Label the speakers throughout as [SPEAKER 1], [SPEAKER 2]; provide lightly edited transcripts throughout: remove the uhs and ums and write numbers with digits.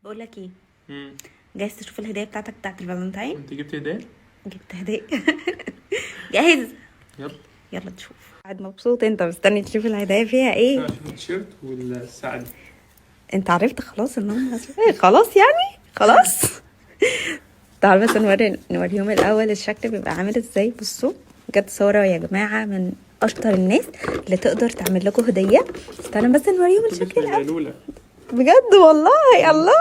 [SPEAKER 1] بقول لك ايه،
[SPEAKER 2] امم
[SPEAKER 1] جاهز تشوف الهديه بتاعتك بتاعت الفالنتين؟
[SPEAKER 2] انت جبت هديه؟
[SPEAKER 1] جبت هديه. جاهز؟
[SPEAKER 2] يلا.
[SPEAKER 1] يلا تشوف. قاعد مبسوط انت مستني تشوف الهدايا فيها ايه؟
[SPEAKER 2] عشان التيشيرت والساعه دي.
[SPEAKER 1] انت عرفت خلاص ان هم ايه؟ خلاص يعني خلاص. تعال بس نوريهم الاول الشكل بيبقى عامل ازاي. بصوا بجد صورة يا جماعه من اشطر الناس اللي تقدر تعمل لكم هديه. استنى بس نوريهم الشكل الاول.
[SPEAKER 2] الاولى
[SPEAKER 1] بجد والله الله.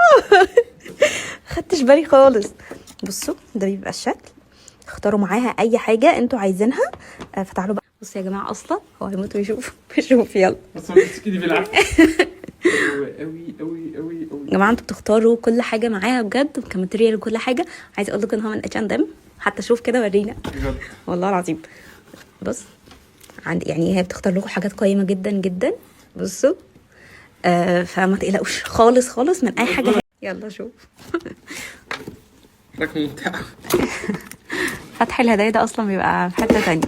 [SPEAKER 1] خدتش بالي خالص. بصوا ده بيبقى الشكل، اختاروا معاها اي حاجه انتوا عايزينها. فتعالوا بقى بصوا يا جماعه، اصلا هو هيموت ويشوف. شوف يلا
[SPEAKER 2] بس ما تسكتي بالعافيه. قوي قوي قوي قوي قوي
[SPEAKER 1] يا جماعه، انتوا بتختاروا كل حاجه معاها بجد كماتيريال وكل حاجه. عايزه اقول لكم ان هو من H&M. حتى شوف كده ورينا
[SPEAKER 2] بجد
[SPEAKER 1] والله العظيم. بص عندي يعني هي بتختار لكم حاجات قيمه جدا جدا. بصوا فما تقلقوش خالص خالص من اي حاجه. يلا شوف.
[SPEAKER 2] لك ممتع.
[SPEAKER 1] فتح الهدايا ده اصلا بيبقى في حته تانية.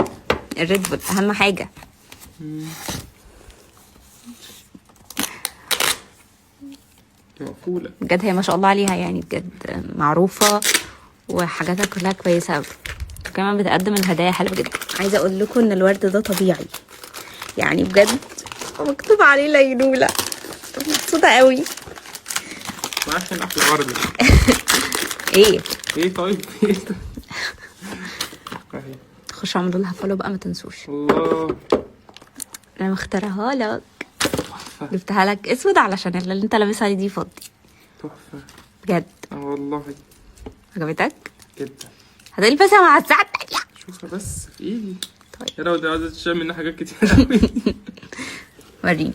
[SPEAKER 1] الريد بول اهم حاجه.
[SPEAKER 2] مقفوله
[SPEAKER 1] بجد هي ما شاء الله عليها، يعني بجد معروفه وحاجاتها كلها كويسه قوي. وكمان بتقدم الهدايا حلوه جدا. عايزه اقول لكم ان الورد ده طبيعي، يعني بجد مكتوب عليه ليلولا. مبسوطه قوي.
[SPEAKER 2] ما عشان احلى ورده.
[SPEAKER 1] ايه
[SPEAKER 2] ايه طيب ايه ده؟ اهي.
[SPEAKER 1] خشوا اعملوا لها فولو بقى، ما تنسوش.
[SPEAKER 2] الله
[SPEAKER 1] انا مختارها لك،
[SPEAKER 2] تحفه
[SPEAKER 1] جبتها لك اسود علشان اللي انت لابسها دي فضي.
[SPEAKER 2] تحفه
[SPEAKER 1] بجد
[SPEAKER 2] والله
[SPEAKER 1] عجبتك؟
[SPEAKER 2] جدا.
[SPEAKER 1] هتلبسها مع الساعه التانية.
[SPEAKER 2] شوفها بس في ايدي.
[SPEAKER 1] طيب
[SPEAKER 2] يا لو دي عايزه تشم منها حاجات كتير قوي.
[SPEAKER 1] وريني.